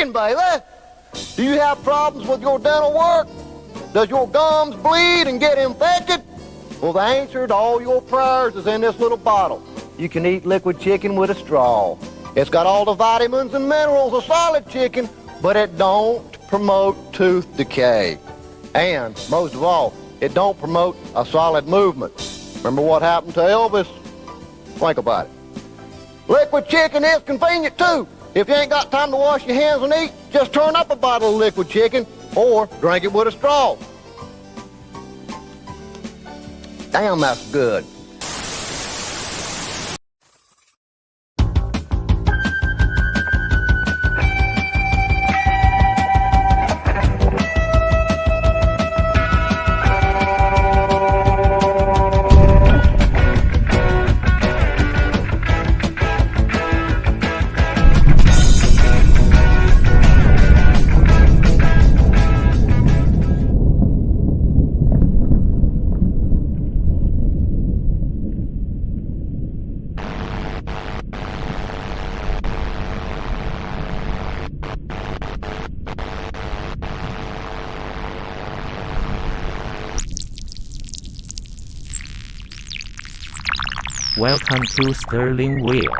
chicken, baby. Do you have problems with your dental work? Does your gums bleed and get infected? Well, the answer to all your prayers is in this little bottle. You can eat liquid chicken with a straw. It's got all the vitamins and minerals of solid chicken, but it don't promote tooth decay. And, most of all, it don't promote a solid movement. Remember what happened to Elvis? Think about it. Liquid chicken is convenient, too. If you ain't got time to wash your hands and eat, just turn up a bottle of liquid chicken or drink it with a straw. Damn, that's good. Welcome to Sterling Wheel.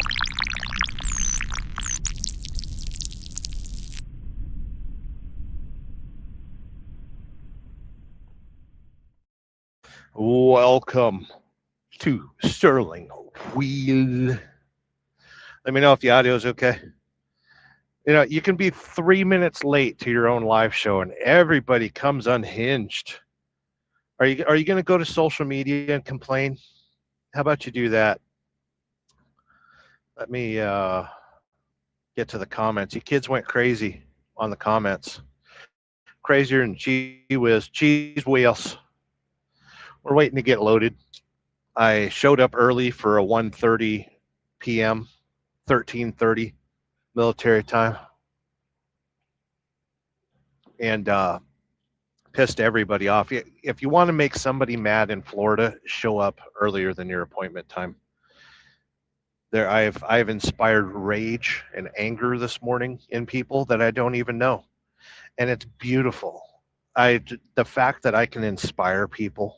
Welcome to Sterling Wheel. Let me know if the audio is okay. You know, you can be 3 minutes late to your own live show and everybody comes unhinged. Are you going to go to social media and complain? How about you do that? Let me get to the comments. You kids went crazy on the comments. Crazier than cheese wheels. We're waiting to get loaded. I showed up early for a 1:30 p.m., 13:30 military time, and pissed everybody off. If you want to make somebody mad in Florida, show up earlier than your appointment time. I've inspired rage and anger this morning in people that I don't even know, and it's beautiful. The fact that I can inspire people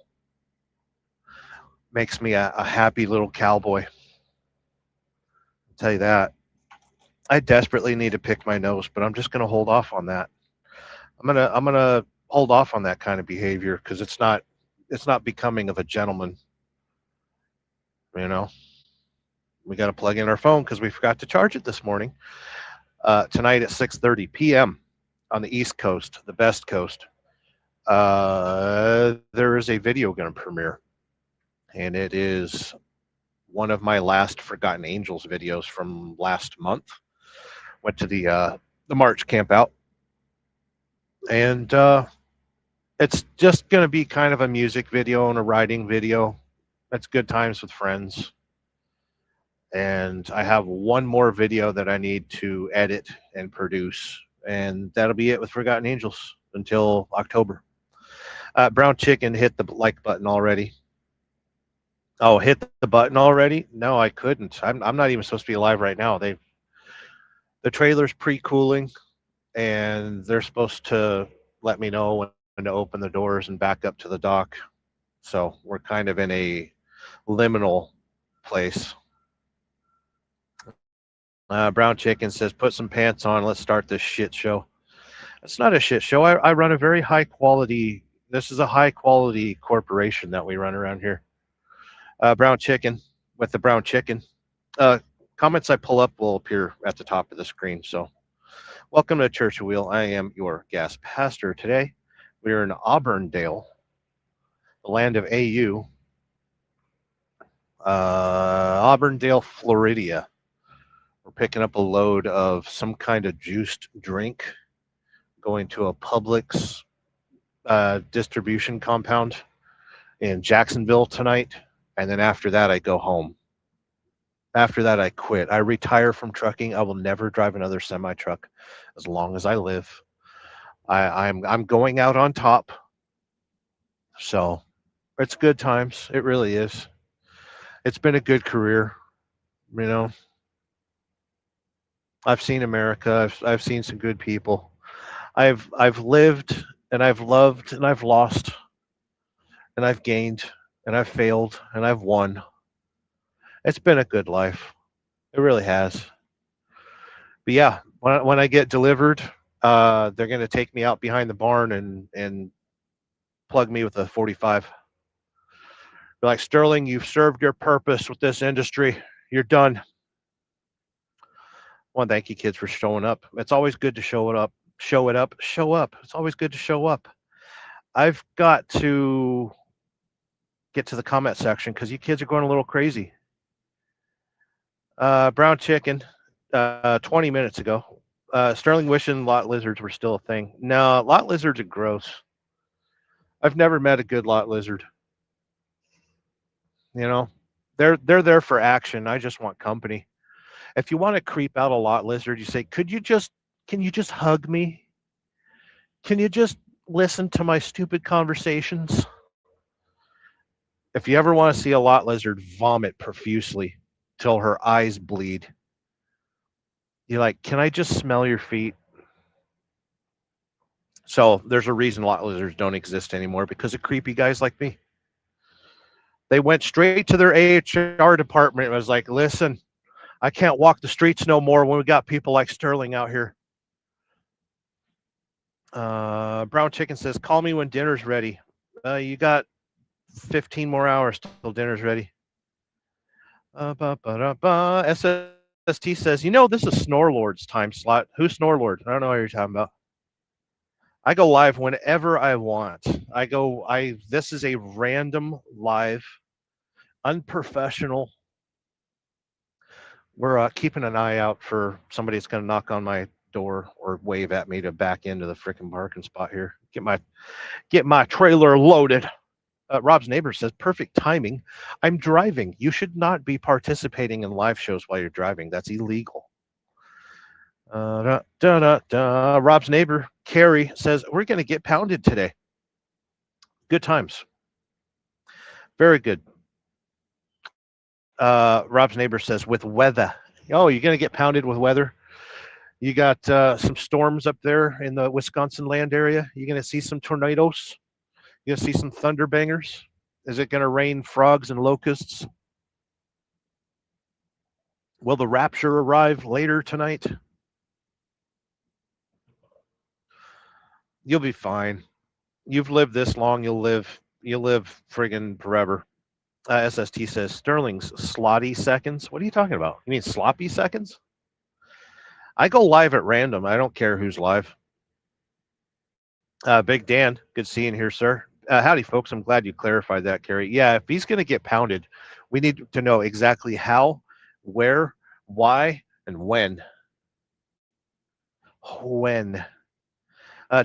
makes me a happy little cowboy. I'll tell you that. I desperately need to pick my nose, but I'm just going to hold off on that. I'm gonna hold off on that kind of behavior because it's not becoming of a gentleman. You know, we got to plug in our phone because we forgot to charge it this morning. Tonight at 6:30 p.m. on the East Coast, the best coast, there is a video going to premiere, and it is one of my last Forgotten Angels videos from last month. Went to the March camp out, and it's just going to be kind of a music video and a riding video. That's good times with friends. And I have one more video that I need to edit and produce, and that'll be it with Forgotten Angels until October. Brown Chicken hit the like button already. Oh, hit the button already? No, I couldn't. I'm not even supposed to be live right now. The trailer's pre-cooling, and they're supposed to let me know when to open the doors and back up to the dock. So we're kind of in a liminal place. Brown Chicken says, put some pants on. Let's start this shit show. It's not a shit show. I run a very high quality. This is a high quality corporation that we run around here. Brown Chicken with the Brown Chicken. Comments I pull up will appear at the top of the screen. So welcome to Church of Wheel. I am your guest pastor today. We are in Auburndale, the land of AU. Auburndale, Florida. We're picking up a load of some kind of juiced drink, going to a Publix distribution compound in Jacksonville tonight, and then after that I go home. After that I quit. I retire from trucking. I will never drive another semi-truck as long as I live. I'm going out on top. So it's good times. It really is. It's been a good career, you know. I've seen America. I've seen some good people. I've lived and I've loved and I've lost and I've gained and I've failed and I've won. It's been a good life. It really has. But yeah, when I get delivered, they're gonna take me out behind the barn and plug me with a 45. Be like, Sterling, you've served your purpose with this industry. You're done. Well, thank you, kids, for showing up. It's always good to show it up. Show it up. Show up. It's always good to show up. I've got to get to the comment section because you kids are going a little crazy. Brown chicken, 20 minutes ago. Sterling wishing lot lizards were still a thing. No, lot lizards are gross. I've never met a good lot lizard. You know, they're there for action. I just want company. If you want to creep out a lot lizard, you say, can you just hug me? Can you just listen to my stupid conversations? If you ever want to see a lot lizard vomit profusely till her eyes bleed, you're like, can I just smell your feet? So there's a reason lot lizards don't exist anymore because of creepy guys like me. They went straight to their AHR department and was like, listen, I can't walk the streets no more when we got people like Sterling out here. Brown Chicken says, call me when dinner's ready. You got 15 more hours till dinner's ready. SST says, this is Snorelord's time slot. Who's Snorelord? I don't know what you're talking about. I go live whenever I want. This is a random live, unprofessional. We're keeping an eye out for somebody that's going to knock on my door or wave at me to back into the freaking parking spot here. Get my trailer loaded. Rob's neighbor says, perfect timing. I'm driving. You should not be participating in live shows while you're driving. That's illegal. Rob's neighbor, Carrie, says, we're going to get pounded today. Good times. Very good. Rob's neighbor says, with weather. Oh, you're going to get pounded with weather? You got some storms up there in the Wisconsin land area. You're going to see some tornadoes. You're going to see some thunder bangers. Is it going to rain frogs and locusts? Will the rapture arrive later tonight? You'll be fine. You've lived this long. You'll live friggin' forever. SST says, Sterling's slotty seconds. What are you talking about? You mean sloppy seconds? I go live at random. I don't care who's live. Big Dan, good seeing here, sir. Howdy, folks. I'm glad you clarified that, Carrie. Yeah, if he's going to get pounded, we need to know exactly how, where, why, and when. When.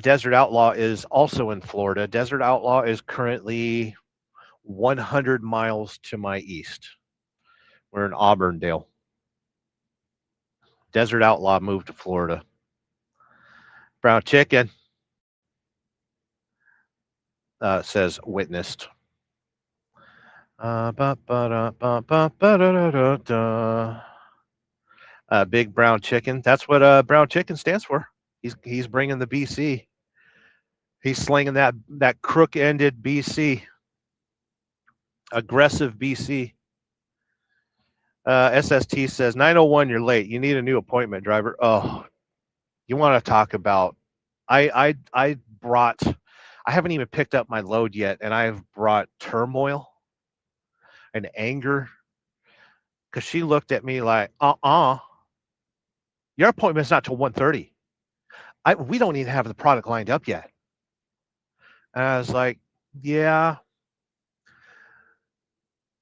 Desert Outlaw is also in Florida. Desert Outlaw is currently 100 miles to my east. We're in Auburndale. Desert Outlaw moved to Florida. Brown Chicken says witnessed. Big Brown Chicken. That's what Brown Chicken stands for. He's bringing the BC. He's slinging that crook-ended BC. Aggressive BC. SST says 9:01. You're late. You need a new appointment, driver. Oh, you want to talk about? I haven't even picked up my load yet, and I've brought turmoil and anger because she looked at me like, your appointment's not till 1:30. We don't even have the product lined up yet. And I was like, yeah,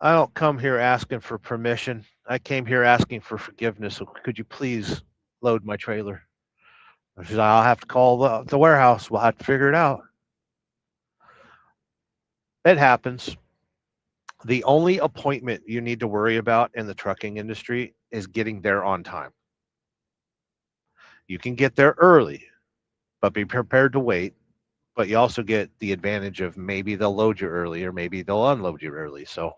I don't come here asking for permission. I came here asking for forgiveness. So could you please load my trailer? She said, I'll have to call the warehouse. We'll have to figure it out. It happens. The only appointment you need to worry about in the trucking industry is getting there on time. You can get there early, but be prepared to wait. But you also get the advantage of maybe they'll load you early or maybe they'll unload you early. So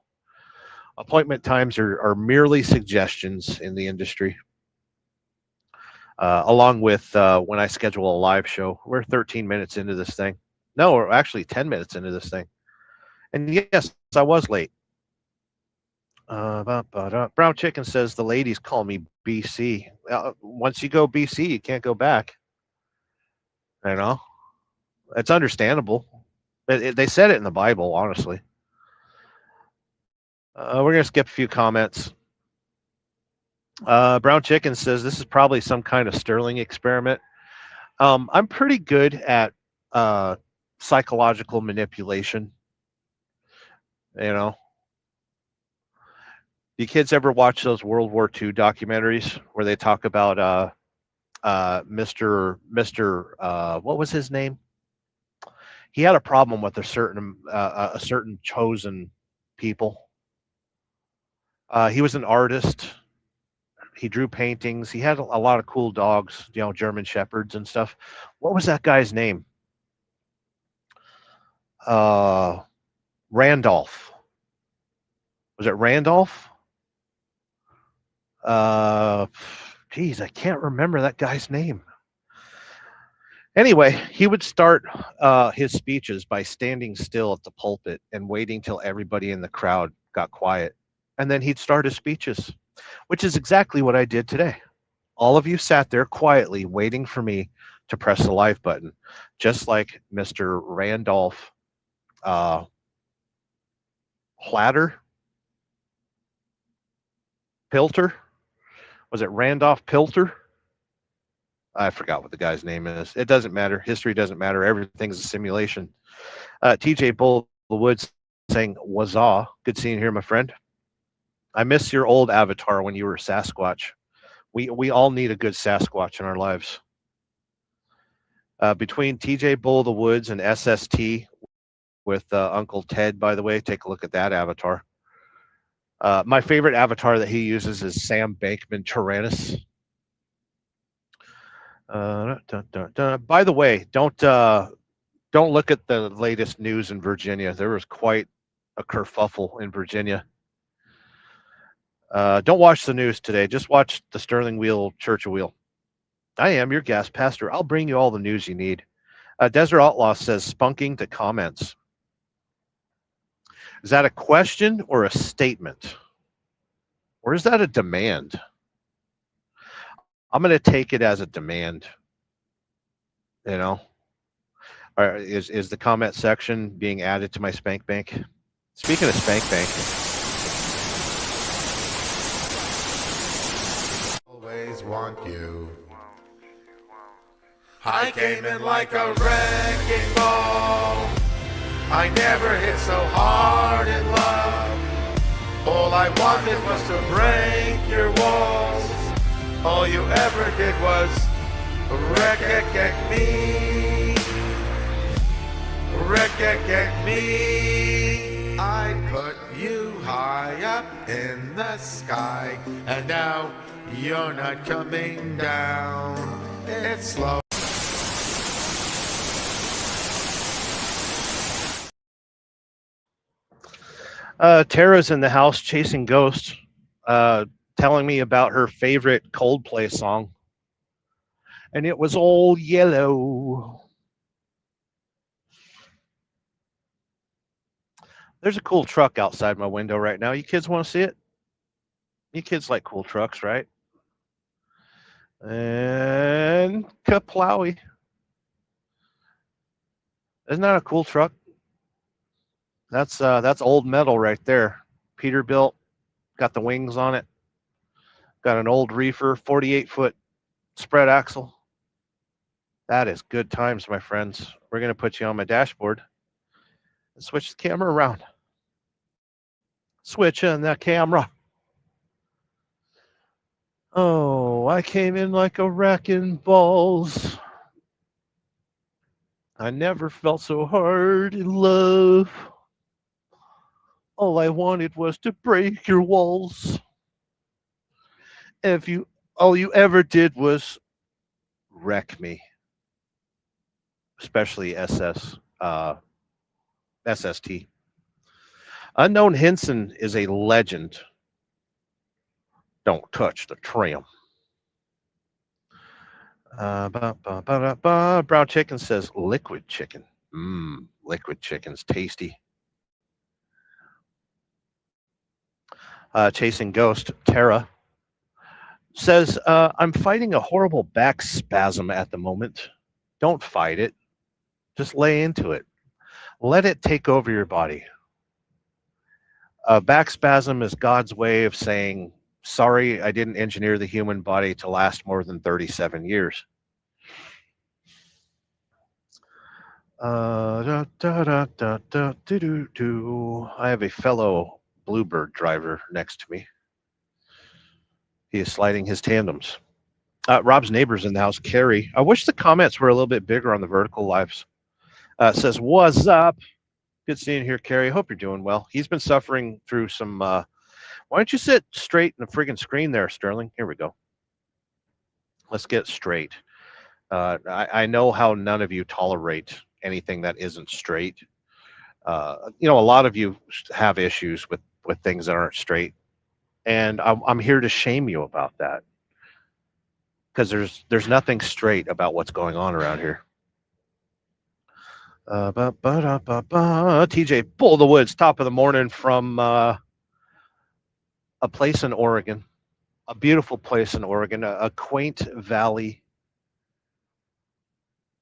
appointment times are merely suggestions in the industry. along with when I schedule a live show. We're 13 minutes into this thing. No, we're actually 10 minutes into this thing. And yes, I was late. Brown Chicken says the ladies call me BC. Once you go BC, you can't go back. You know, it's understandable. They said it in the Bible, honestly. We're going to skip a few comments. Brown Chicken says this is probably some kind of Sterling experiment. I'm pretty good at psychological manipulation. You know, do you kids ever watch those World War II documentaries where they talk about Mr. What was his name? He had a problem with a certain chosen people. He was an artist. He drew paintings. He had a lot of cool dogs, you know, German shepherds and stuff. What was that guy's name? Randolph. Was it Randolph? Geez, I can't remember that guy's name. Anyway, he would start his speeches by standing still at the pulpit and waiting till everybody in the crowd got quiet. And then he'd start his speeches, which is exactly what I did today. All of you sat there quietly waiting for me to press the live button, just like Mr. Randolph Pilter. Was it Randolph Pilter? I forgot what the guy's name is. It doesn't matter. History doesn't matter. Everything's a simulation. TJ Bull the Woods saying, "Wazah." Good seeing you here, my friend. I miss your old avatar when you were Sasquatch. We all need a good Sasquatch in our lives. Between TJ Bull the Woods and SST with Uncle Ted, by the way, take a look at that avatar. My favorite avatar that he uses is Sam Bankman-Tyrannus. By the way, don't look at the latest news in Virginia. There was quite a kerfuffle in Virginia. Don't watch the news today. Just watch the Sterling Wheel Church of Wheel. I am your guest pastor. I'll bring you all the news you need. Desert Outlaw says spunking to comments. Is that a question or a statement? Or is that a demand? I'm going to take it as a demand. You know, is the comment section being added to my Spank Bank? Speaking of Spank Bank, always want you. I came in like a wrecking ball. I never hit so hard in love. All I wanted was to break your walls. All you ever did was wreck me. Wreck me. I put you high up in the sky, and now you're not coming down. It's slow. Tara's in the house chasing ghosts, telling me about her favorite Coldplay song. And it was all yellow. There's a cool truck outside my window right now. You kids want to see it? You kids like cool trucks, right? And kaplowy. Isn't that a cool truck? That's old metal right there. Peterbilt, got the wings on it. Got an old reefer, 48-foot spread axle. That is good times, my friends. We're going to put you on my dashboard and switch the camera around. Switch in the camera. Oh, I came in like a wrecking balls. I never felt so hard in love. All I wanted was to break your walls. All you ever did was wreck me. Especially SST. Unknown Henson is a legend. Don't touch the trim. Brown Chicken says liquid chicken. Liquid chicken's tasty. Chasing Ghost, Tara says, I'm fighting a horrible back spasm at the moment. Don't fight it. Just lay into it. Let it take over your body. Back spasm is God's way of saying, sorry, I didn't engineer the human body to last more than 37 years. I have a fellow Bluebird driver next to me. He is sliding his tandems. Rob's neighbor's in the house, Carrie. I wish the comments were a little bit bigger on the vertical lives. Says, what's up? Good seeing you here, Carrie. Hope you're doing well. He's been suffering through some... why don't you sit straight in the friggin' screen there, Sterling? Here we go. Let's get straight. I know how none of you tolerate anything that isn't straight. A lot of you have issues with things that aren't straight. And I'm here to shame you about that. Because there's nothing straight about what's going on around here. TJ, Bull of the Woods, top of the morning from a place in Oregon, a beautiful place in Oregon, a quaint valley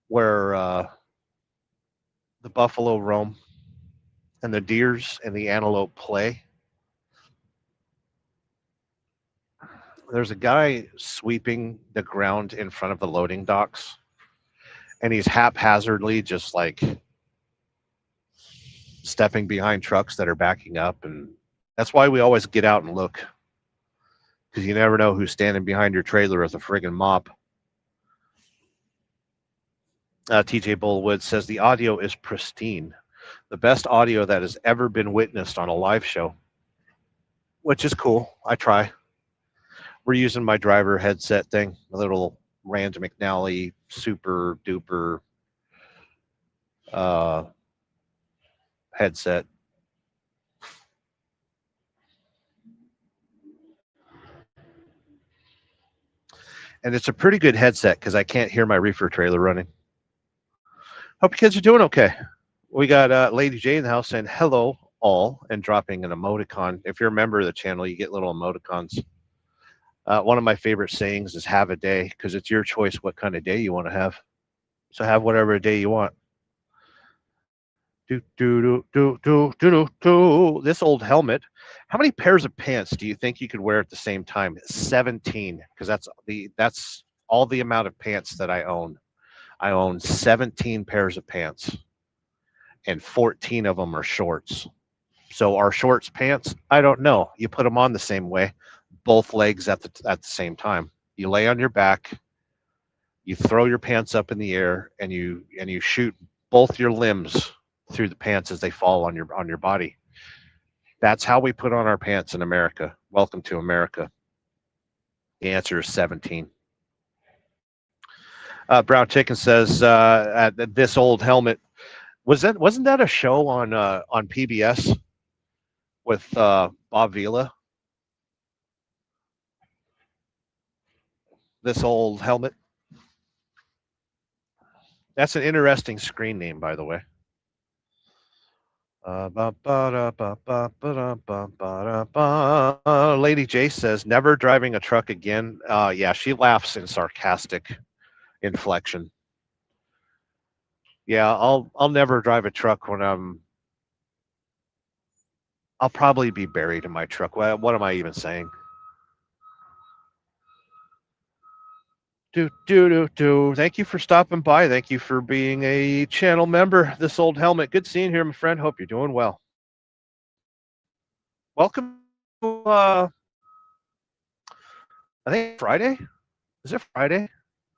where the buffalo roam and the deers and the antelope play. There's a guy sweeping the ground in front of the loading docks, and he's haphazardly just like stepping behind trucks that are backing up. And that's why we always get out and look, because you never know who's standing behind your trailer with a friggin' mop. TJ Bullwood says the audio is pristine, the best audio that has ever been witnessed on a live show, which is cool. I try. We're using my driver headset thing, a little Rand McNally super duper headset. And it's a pretty good headset because I can't hear my reefer trailer running. Hope you kids are doing okay. We got Lady J in the house saying hello all and dropping an emoticon. If you're a member of the channel, you get little emoticons. One of my favorite sayings is have a day, because it's your choice what kind of day you want to have. So have whatever day you want. This old helmet. How many pairs of pants do you think you could wear at the same time? 17, because that's all the amount of pants that I own. I own 17 pairs of pants, and 14 of them are shorts. So are shorts pants? I don't know. You put them on the same way, both legs at the same time. You lay on your back, you throw your pants up in the air, and you shoot both your limbs through the pants as they fall on your body. That's how we put on our pants in America. Welcome to America. The answer is 17. Brown Chicken says this old helmet. Wasn't that a show on PBS with Bob Vila? This old helmet. That's an interesting screen name, by the way. Lady J says, never driving a truck again. Yeah, she laughs in sarcastic inflection. Yeah, I'll never drive a truck when I'll probably be buried in my truck. What am I even saying? Thank you for stopping by. Thank you for being a channel member. This old helmet. Good seeing you here, my friend. Hope you're doing well. Welcome to, I think Friday. Is it Friday?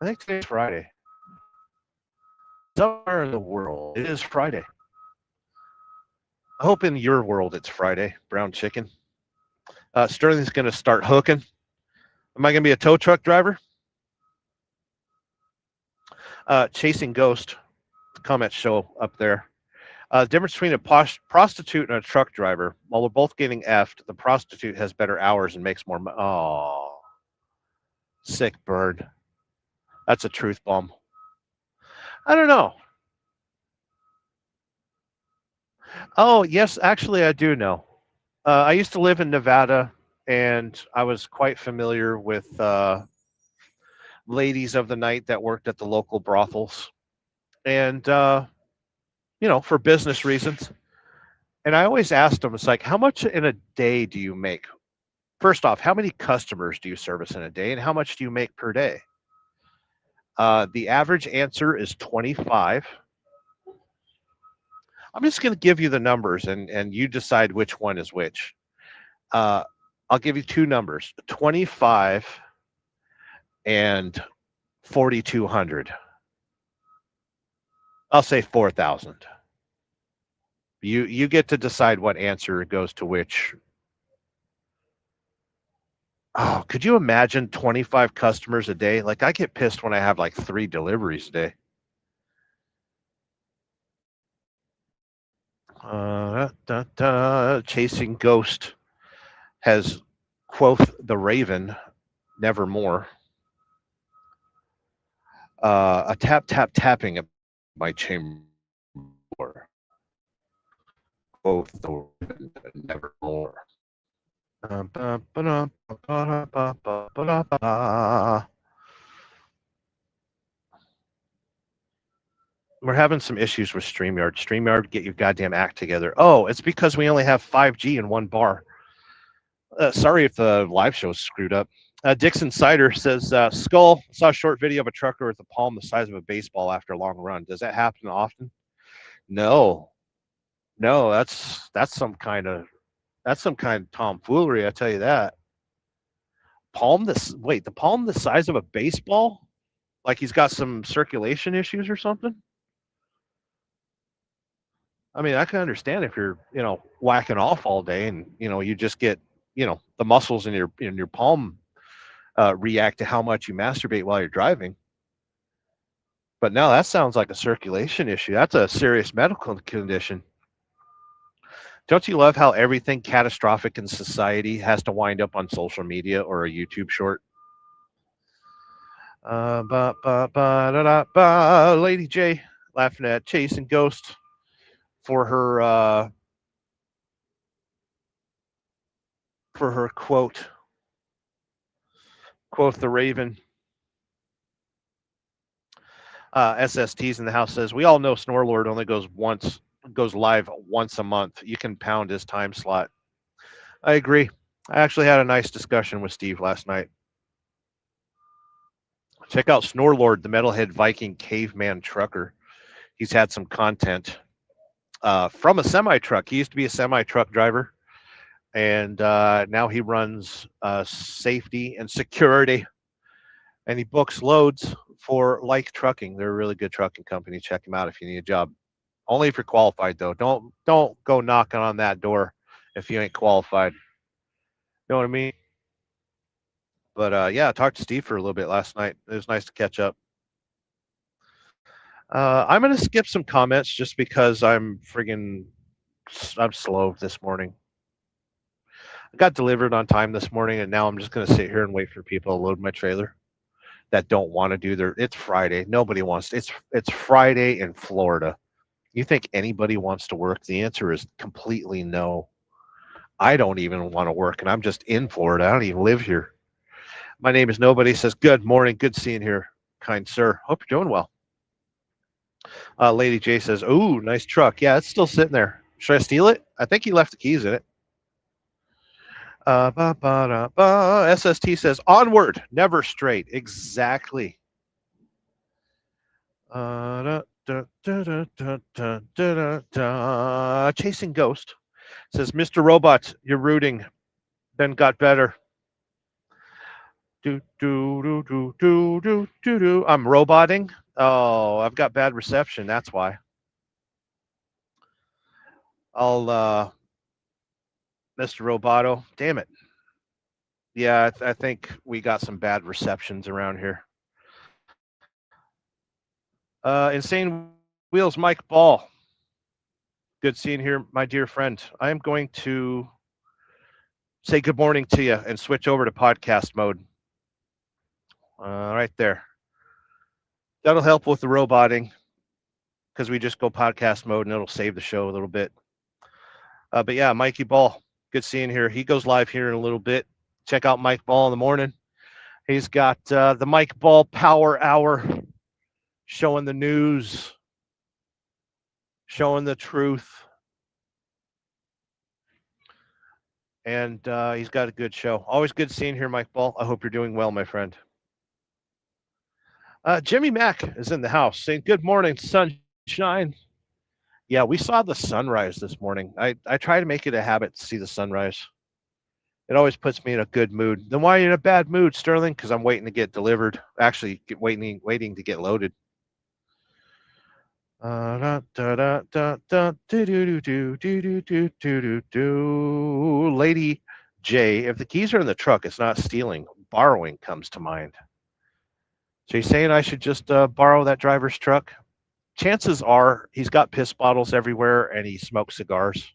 I think today's Friday. Somewhere in the world, it is Friday. I hope in your world it's Friday, Brown Chicken. Sterling's going to start hooking. Am I going to be a tow truck driver? Chasing Ghost, comment show up there. The difference between a prostitute and a truck driver. While they're both getting effed, the prostitute has better hours and makes more money. Oh, sick bird. That's a truth bomb. I don't know. Oh, yes, actually, I do know. I used to live in Nevada, and I was quite familiar with ladies of the night that worked at the local brothels, and for business reasons. And I always asked them, it's like, how much in a day do you make? First off, how many customers do you service in a day, and how much do you make per day? The average answer is 25. I'm just going to give you the numbers, and you decide which one is which. I'll give you two numbers: 25 and 4,200. I'll say 4,000. You get to decide what answer goes to which. Oh, could you imagine 25 customers a day? Like, I get pissed when I have like 3 deliveries a day. Chasing Ghost has quoth the Raven, nevermore. A tap tapping at my chamber. Quoth the Raven, nevermore. We're having some issues with StreamYard. StreamYard, get your goddamn act together. Oh, it's because we only have 5G in one bar. Sorry if the live show's screwed up. Dixon Cider says, Skull, saw a short video of a trucker with a palm the size of a baseball after a long run. Does that happen often? No, that's some kind of tomfoolery, I tell you that. The palm the size of a baseball? Like he's got some circulation issues or something? I mean, I can understand if you're, whacking off all day and, you just get, the muscles in your palm react to how much you masturbate while you're driving. But now that sounds like a circulation issue. That's a serious medical condition. Don't you love how everything catastrophic in society has to wind up on social media or a YouTube short? Lady J laughing at Chasing Ghost for her quote the Raven. SST's in the house says, we all know Snorlord only goes live once a month. You can pound his time slot. I agree. I actually had a nice discussion with Steve last night. Check out Snorlord, the Metalhead Viking Caveman Trucker. He's had some content from a semi-truck. He used to be a semi-truck driver, and now he runs safety and security, and he books loads for Like Trucking. They're a really good trucking company. Check him out if you need a job. Only if you're qualified, though. Don't go knocking on that door if you ain't qualified. You know what I mean? But yeah, I talked to Steve for a little bit last night. It was nice to catch up. I'm going to skip some comments just because I'm slow this morning. I got delivered on time this morning, and now I'm just going to sit here and wait for people to load my trailer that don't want to do it's Friday. Nobody wants to. It's Friday in Florida. You think anybody wants to work? The answer is completely no. I don't even want to work, and I'm just in Florida. I don't even live here. My name is Nobody. Says, good morning. Good seeing here, kind sir. Hope you're doing well. Lady J says, ooh, nice truck. Yeah, it's still sitting there. Should I steal it? I think he left the keys in it. SST says, onward, never straight. Exactly. Chasing Ghost says, Mr. Robot, you're rooting. Then got better. I'm roboting. Oh, I've got bad reception. That's why. Mr. Roboto. Damn it. Yeah, I think we got some bad receptions around here. Insane Wheels, Mike Ball. Good seeing here, my dear friend. I am going to say good morning to you and switch over to podcast mode. Right there. That'll help with the roboting because we just go podcast mode and it'll save the show a little bit. But yeah, Mikey Ball, good seeing here. He goes live here in a little bit. Check out Mike Ball in the morning. He's got the Mike Ball Power Hour, showing the news, showing the truth. And he's got a good show. Always good seeing here, Mike Ball. I hope you're doing well, my friend. Jimmy Mack is in the house saying, good morning, sunshine. Yeah, we saw the sunrise this morning. I try to make it a habit to see the sunrise. It always puts me in a good mood. Then why are you in a bad mood, Sterling? Because I'm waiting to get delivered. Actually, waiting to get loaded. Lady J, if the keys are in the truck, it's not stealing. Borrowing comes to mind. So you're saying I should just borrow that driver's truck? Chances are he's got piss bottles everywhere and he smokes cigars.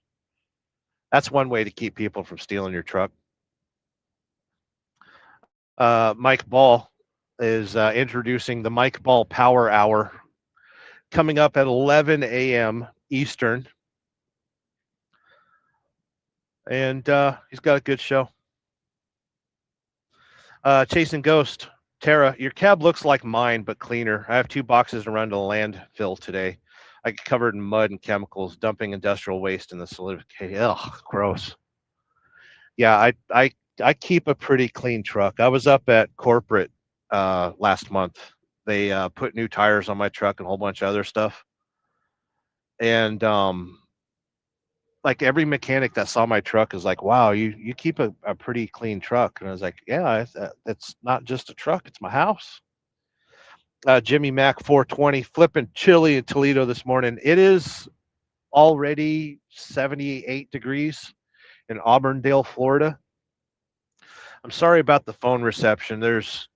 That's one way to keep people from stealing your truck. Mike Ball is introducing the Mike Ball Power Hour coming up at 11 a.m. Eastern. And he's got a good show. Chasing Ghost. Tara, your cab looks like mine, but cleaner. I have 2 boxes to run to the landfill today. I get covered in mud and chemicals, dumping industrial waste in the solidification. Ugh, gross. Yeah, I keep a pretty clean truck. I was up at corporate last month. They put new tires on my truck and a whole bunch of other stuff. And like every mechanic that saw my truck is like, wow, you keep a pretty clean truck. And I was like, yeah, it's not just a truck, it's my house. Jimmy Mac 420 flipping chilly in Toledo this morning. It is already 78 degrees in Auburndale, Florida. I'm sorry about the phone reception. This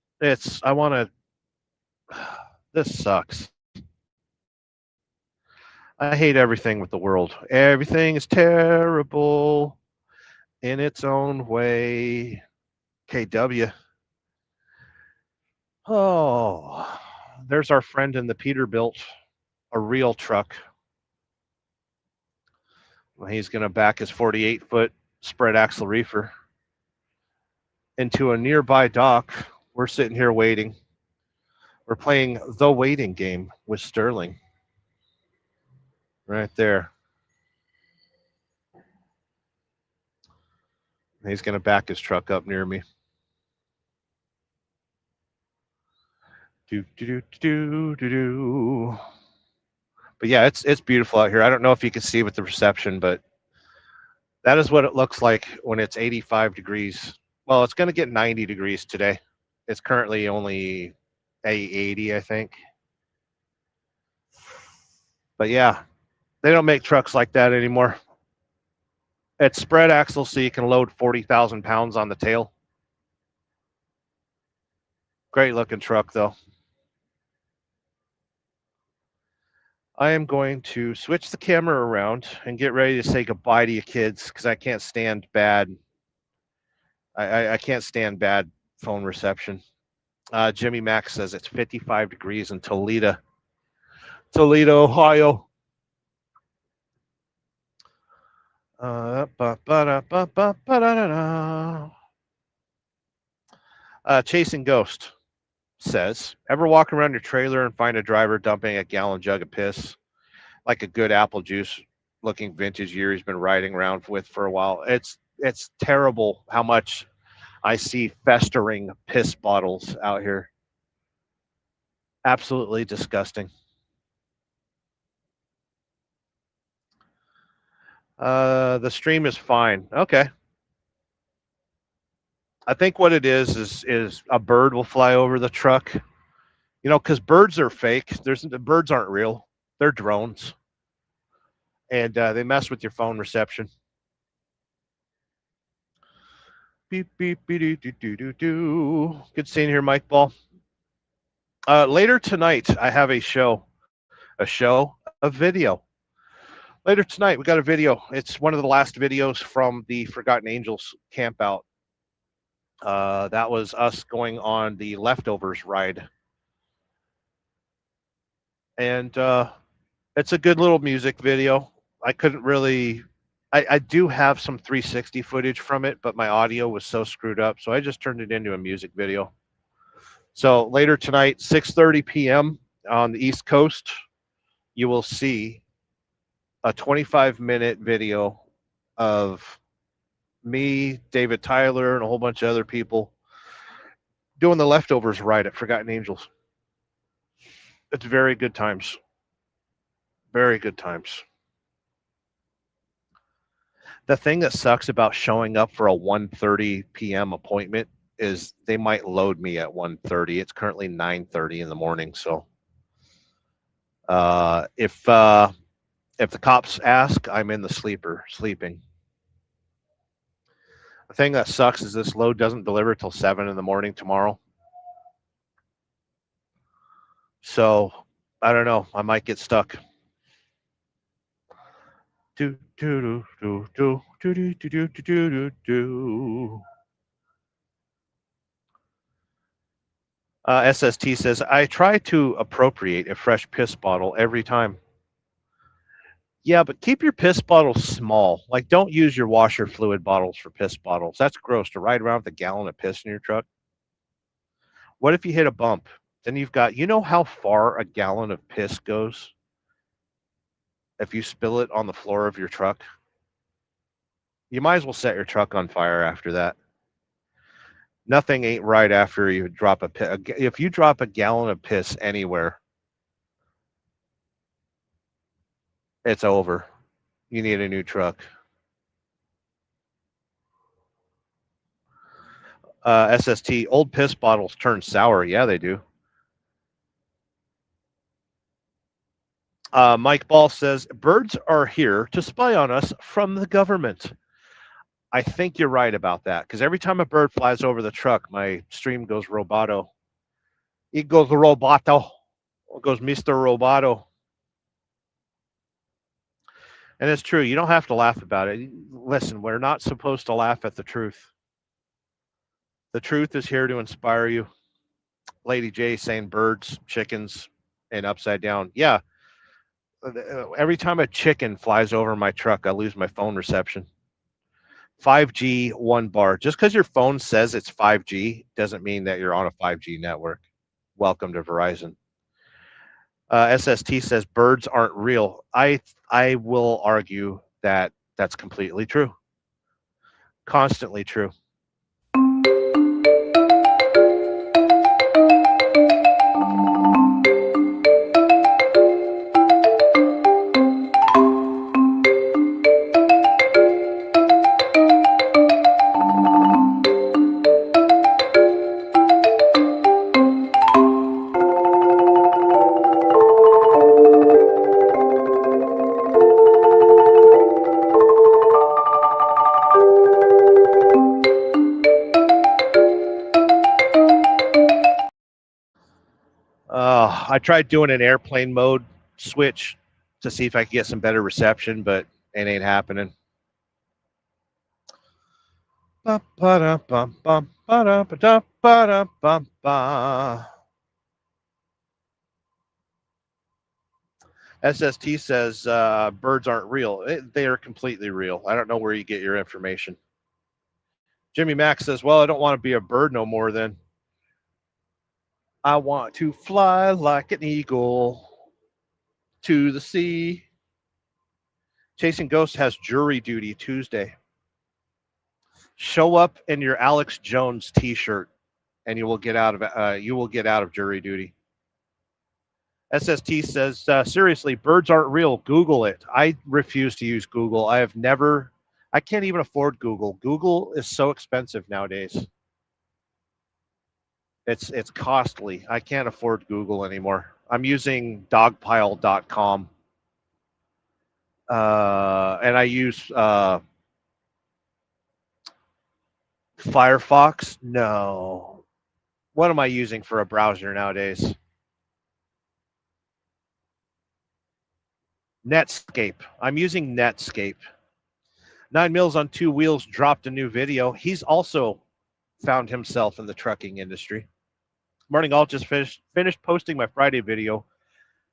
sucks. I hate everything with the world. Everything is terrible in its own way. KW. Oh, there's our friend in the Peterbilt, a real truck. Well, he's going to back his 48-foot spread axle reefer into a nearby dock. We're sitting here waiting. We're playing the waiting game with Sterling. Right there. He's going to back his truck up near me. But yeah, it's beautiful out here. I don't know if you can see with the reception, but that is what it looks like when it's 85 degrees. Well, it's going to get 90 degrees today. It's currently only 80, I think. But yeah, they don't make trucks like that anymore. It's spread axle, so you can load 40,000 pounds on the tail. Great looking truck, though. I am going to switch the camera around and get ready to say goodbye to you kids because I can't stand bad. I can't stand bad phone reception. Jimmy Mack says it's 55 degrees in Toledo, Ohio. Chasing Ghost says, ever walk around your trailer and find a driver dumping a gallon jug of piss like a good apple juice looking vintage year he's been riding around with for a while? It's terrible how much I see festering piss bottles out here. Absolutely disgusting. The stream is fine. Okay. I think what it is a bird will fly over the truck. You know, because birds are fake. Birds aren't real. They're drones. And they mess with your phone reception. Beep, beep, beep, do, do, do, do. Good seeing you here, Mike Ball. Later tonight, I have a video. Later tonight, we got a video. It's one of the last videos from the Forgotten Angels camp out. That was us going on the Leftovers ride. And it's a good little music video. I couldn't really. I do have some 360 footage from it, but my audio was so screwed up, so I just turned it into a music video. So later tonight, 6:30 p.m. on the East Coast, you will see a 25-minute video of me, David Tyler, and a whole bunch of other people doing the leftovers ride at Forgotten Angels. It's very good times. Very good times. The thing that sucks about showing up for a 1:30 p.m. appointment is they might load me at 1:30. It's currently 9:30 in the morning, so if the cops ask, I'm in the sleeper, sleeping. The thing that sucks is this load doesn't deliver till 7 in the morning tomorrow. So I don't know. I might get stuck. Do do do do do do do do do do do. SST says, I try to appropriate a fresh piss bottle every time. Yeah, but keep your piss bottles small. Like, don't use your washer fluid bottles for piss bottles. That's gross to ride around with a gallon of piss in your truck. What if you hit a bump? Then you've got, you know how far a gallon of piss goes if you spill it on the floor of your truck? You might as well set your truck on fire after that. Nothing ain't right after you drop a piss. If you drop a gallon of piss anywhere, it's over. You need a new truck. SST, old piss bottles turn sour. Yeah, they do. Mike Ball says, birds are here to spy on us from the government. I think you're right about that, because every time a bird flies over the truck, my stream goes roboto. It goes roboto. It goes Mr. Roboto. And it's true. You don't have to laugh about it. Listen, we're not supposed to laugh at the truth. The truth is here to inspire you. Lady J saying birds, chickens, and upside down. Yeah. Every time a chicken flies over my truck, I lose my phone reception. 5G 1 bar. Just because your phone says it's 5G doesn't mean that you're on a 5G network. Welcome to Verizon. SST says birds aren't real. I will argue that that's completely true. Constantly true. I tried doing an airplane mode switch to see if I could get some better reception, but it ain't happening. SST says birds aren't real. They are completely real. I don't know where you get your information. Jimmy Mack says, well, I don't want to be a bird no more then. I want to fly like an eagle to the sea. Chasing Ghosts has jury duty Tuesday. Show up in your Alex Jones T-shirt, and you will get out of jury duty. SST says, seriously, birds aren't real. Google it. I refuse to use Google. I can't even afford Google. Google is so expensive nowadays. It's costly. I can't afford Google anymore. I'm using dogpile.com. And I use Firefox. No. What am I using for a browser nowadays? Netscape. I'm using Netscape. 9 Mills on 2 Wheels dropped a new video. He's also found himself in the trucking industry. Morning all, just finished posting my Friday video.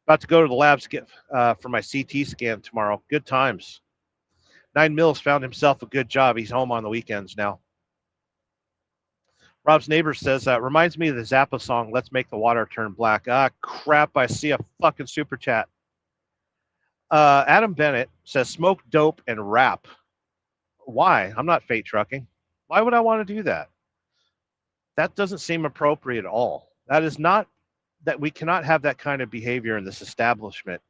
About to go to the labs get for my CT scan tomorrow. Good times. 9 Mills found himself a good job. He's home on the weekends now. Rob's neighbor says, reminds me of the Zappa song, Let's Make the Water Turn Black. Ah, crap, I see a fucking super chat. Adam Bennett says, smoke dope and rap. Why? I'm not fate trucking. Why would I want to do that? That doesn't seem appropriate at all. That is not, that we cannot have that kind of behavior in this establishment.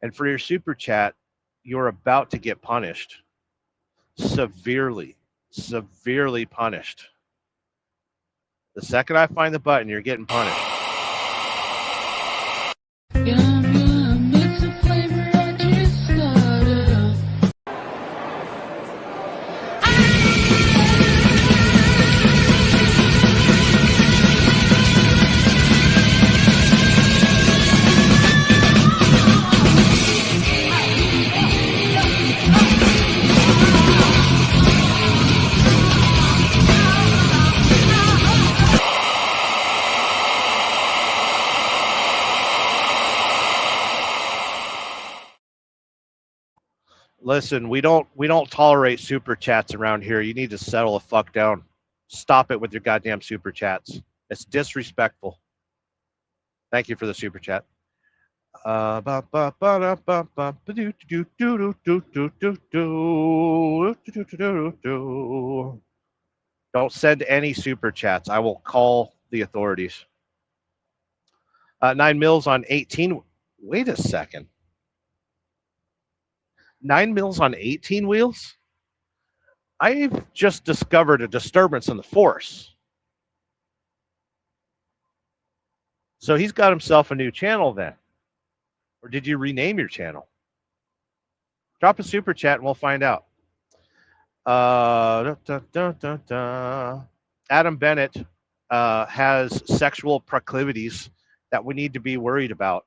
And for your super chat, you're about to get punished. Severely punished. The second I find the button, you're getting punished. Listen, we don't tolerate super chats around here. You need to settle the fuck down. Stop it with your goddamn super chats. It's disrespectful. Thank you for the super chat. Don't send any super chats. I will call the authorities. 9 Mills on 18. Wait a second. 9 Mills on 18 wheels? I've just discovered a disturbance in the force. So he's got himself a new channel then. Or did you rename your channel? Drop a super chat and we'll find out. Adam Bennett has sexual proclivities that we need to be worried about.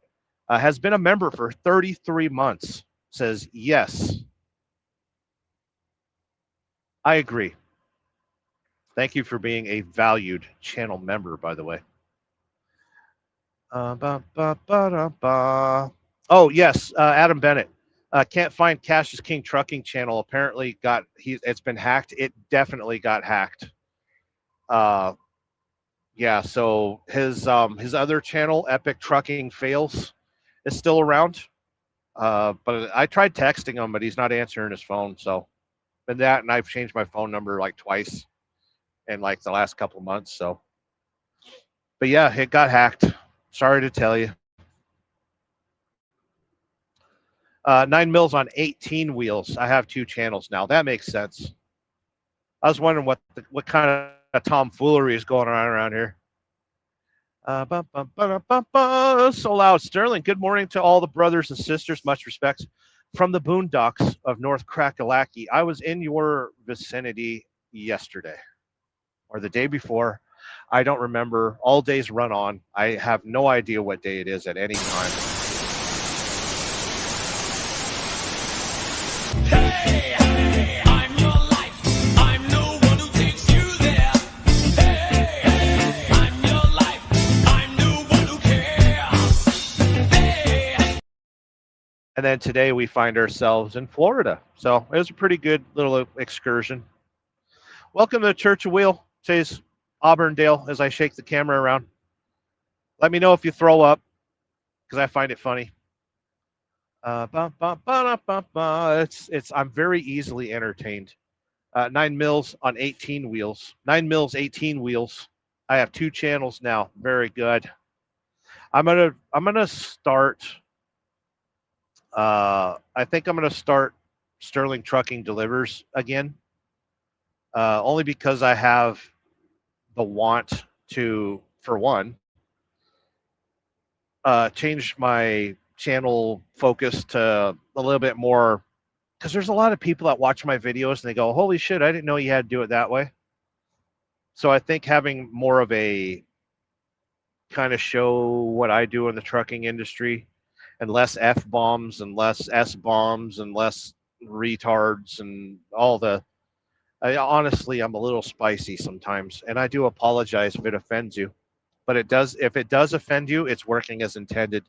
Has been a member for 33 months. Says, yes. I agree. Thank you for being a valued channel member, by the way. Oh, yes, Adam Bennett. Can't find Cash is King trucking channel. Apparently it's been hacked. It definitely got hacked. Yeah, so his other channel, Epic Trucking Fails, is still around. But I tried texting him, but he's not answering his phone. So, and I've changed my phone number like twice in like the last couple of months. So, but yeah, it got hacked. Sorry to tell you. 9 Mills on 18 wheels. I have 2 channels now. That makes sense. I was wondering what kind of tomfoolery is going on around here. So loud. Sterling, good morning to all the brothers and sisters. Much respect from the boondocks of North Kakalaki. I was in your vicinity yesterday or the day before. I don't remember. All days run on. I have no idea what day it is at any time. Hey, hey, I'm your life. I'm no one who takes you there. Hey, hey, I'm your life. I'm no one who cares. Hey. And then today we find ourselves in Florida. So it was a pretty good little excursion. Welcome to the Church of Wheel, says Auburndale as I shake the camera around. Let me know if you throw up, because I find it funny. I'm very easily entertained. 9 Mills on 18 wheels. 9 Mills 18 wheels. I have 2 channels now. Very good. I'm gonna start. I think I'm gonna start Sterling Trucking Delivers again. Only because I have the want to, for one, change my channel focus to a little bit more, because there's a lot of people that watch my videos and they go, holy shit, I didn't know you had to do it that way. So I think having more of a kind of show what I do in the trucking industry, and less F-bombs and less S-bombs and less retards and all the, honestly, I'm a little spicy sometimes, and I do apologize if it offends you, but if it does offend you, it's working as intended.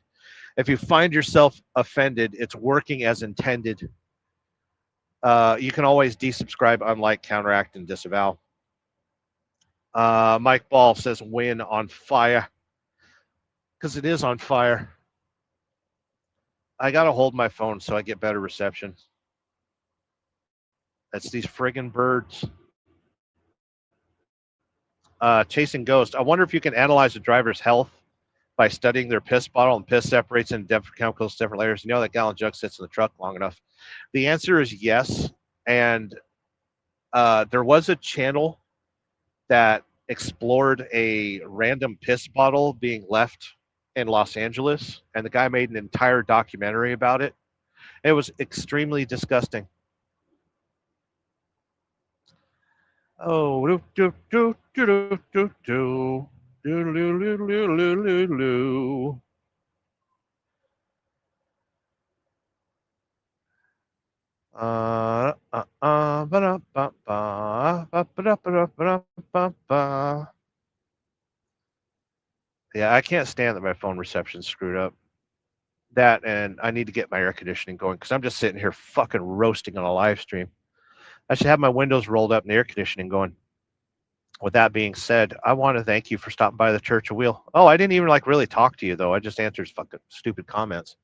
If you find yourself offended, it's working as intended. You can always desubscribe, unlike, counteract, and disavow. Mike Ball says win on fire. Because it is on fire. I got to hold my phone so I get better reception. That's these friggin' birds. Chasing Ghost. I wonder if you can analyze a driver's health by studying their piss bottle, and piss separates into different chemicals, different layers. You know that gallon jug sits in the truck long enough. The answer is yes. And there was a channel that explored a random piss bottle being left in Los Angeles, and the guy made an entire documentary about it. It was extremely disgusting. Oh, do do do do do do do do do do do do. Yeah, I can't stand that my phone reception's screwed up. That, and I need to get my air conditioning going because I'm just sitting here fucking roasting on a live stream. I should have my windows rolled up and the air conditioning going. With that being said, I want to thank you for stopping by the Church of Wheel. Oh, I didn't even really talk to you though. I just answered fucking stupid comments.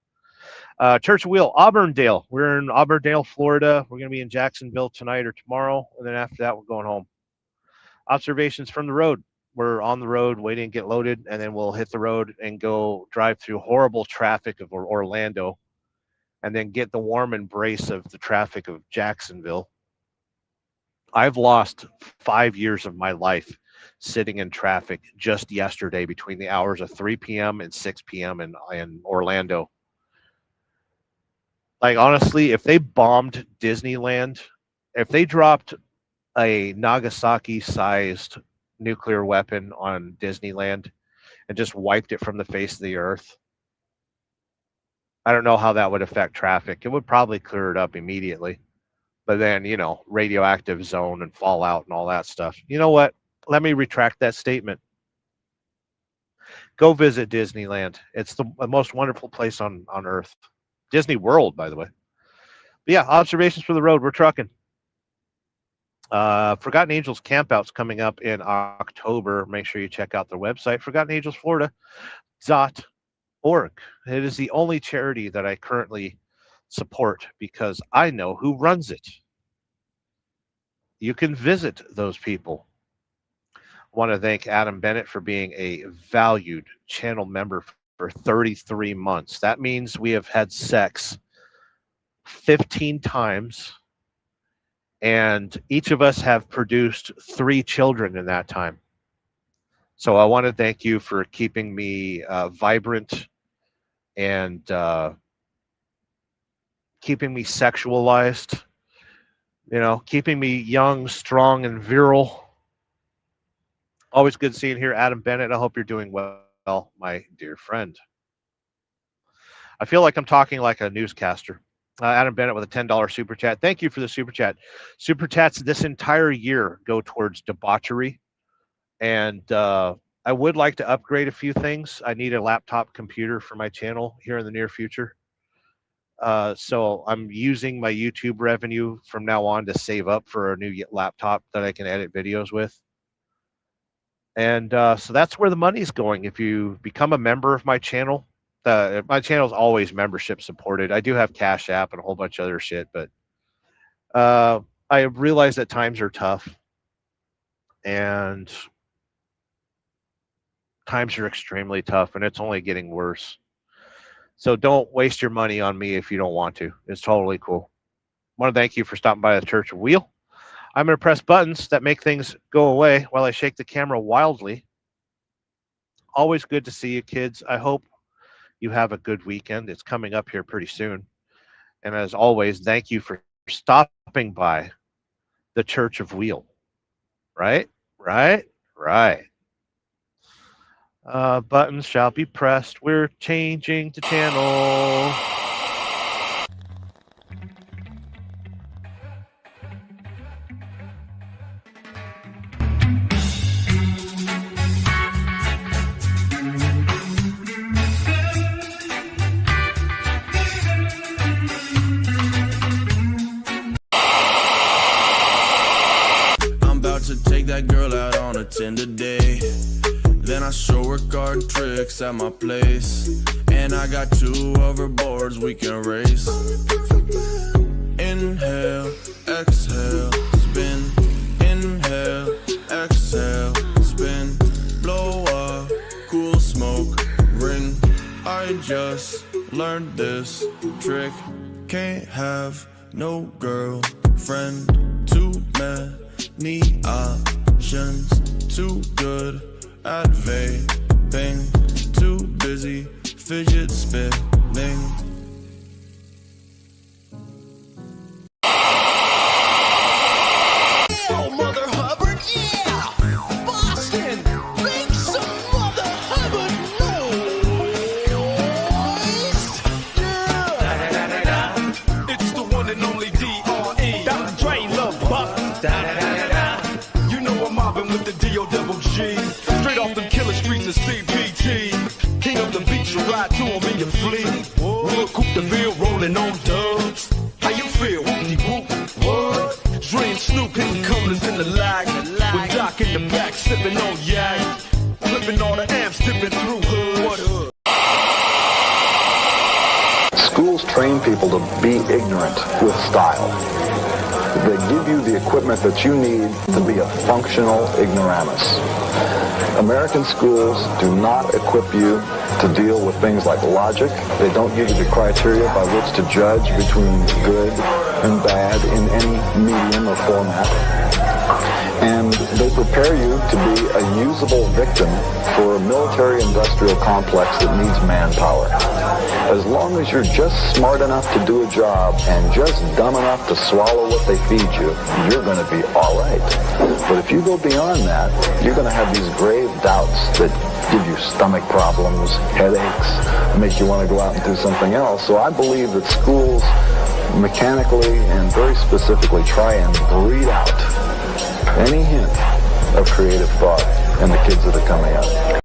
Church of Wheel, Auburndale. We're in Auburndale, Florida. We're going to be in Jacksonville tonight or tomorrow, and then after that, we're going home. Observations from the road. We're on the road waiting to get loaded, and then we'll hit the road and go drive through horrible traffic of Orlando, and then get the warm embrace of the traffic of Jacksonville. I've lost 5 years of my life sitting in traffic just yesterday between the hours of 3 p.m. and 6 p.m. in Orlando. Like, honestly, if they bombed Disneyland, if they dropped a Nagasaki-sized nuclear weapon on Disneyland and just wiped it from the face of the earth, I don't know how that would affect traffic. It would probably clear it up immediately. But then, you know, radioactive zone and fallout and all that stuff. You know what? Let me retract that statement. Go visit Disneyland. It's the most wonderful place on earth. Disney World, by the way. But yeah, observations for the road. We're trucking. Forgotten Angels Campout's coming up in October. Make sure you check out their website, ForgottenAngelsFlorida.org. It is the only charity that I currently support because I know who runs it. You can visit those people. I want to thank Adam Bennett for being a valued channel member for 33 months. That means we have had sex 15 times, and each of us have produced 3 children in that time. So I want to thank you for keeping me vibrant and keeping me sexualized, you know, keeping me young, strong, and virile. Always good seeing here, Adam Bennett. I hope you're doing well, my dear friend. I feel like I'm talking like a newscaster. Adam Bennett with a $10 super chat. Thank you for the super chat. Super chats this entire year go towards debauchery. And I would like to upgrade a few things. I need a laptop computer for my channel here in the near future. So I'm using my YouTube revenue from now on to save up for a new laptop that I can edit videos with. And so that's where the money's going. If you become a member of my channel, my channel is always membership supported. I do have Cash App and a whole bunch of other shit, but I realize that times are tough and times are extremely tough, and it's only getting worse. So don't waste your money on me if you don't want to. It's totally cool. I want to thank you for stopping by the Church of Wheel. I'm going to press buttons that make things go away while I shake the camera wildly. Always good to see you, kids. I hope you have a good weekend. It's coming up here pretty soon. And as always, thank you for stopping by the Church of Wheel. Right? Buttons shall be pressed. We're changing the channel. in the day. Then I show her card tricks at my place. And I got 2 hoverboards we can race. Inhale, exhale, spin. Inhale, exhale, spin. Blow up, cool smoke, ring. I just learned this trick. Can't have no girlfriend. Too many options. Too good at vaping. Too busy fidget spinning. Oh, Mother Hubbard, yeah! Boston, make some Mother Hubbard noise! Yeah! It's the one and only D.R.E. Dr. Dre, love Boston. You know I'm mobbing with the D.O.G. Straight off them killer streets of CPT. King of the beach, you ride to him in your fleet. Real Coupe de Ville, rolling on dubs. How you feel? Whoop-de-whoop, what? Dre and Snoop hitting colors in the lag. With Doc in the back, sipping on yak. Flipping all the amps, dipping through hood. What hood? Schools train people to be ignorant with style. They give you the equipment that you need to be a functional ignoramus. American schools do not equip you to deal with things like logic. They don't give you the criteria by which to judge between good and bad in any medium or format. And they prepare you to be a usable victim for a military-industrial complex that needs manpower. As long as you're just smart enough to do a job and just dumb enough to swallow what they feed you, you're going to be all right. But if you go beyond that, you're going to have these grave doubts that give you stomach problems, headaches, make you want to go out and do something else. So I believe that schools mechanically and very specifically try and breed out any hint of creative thought in the kids that are coming up.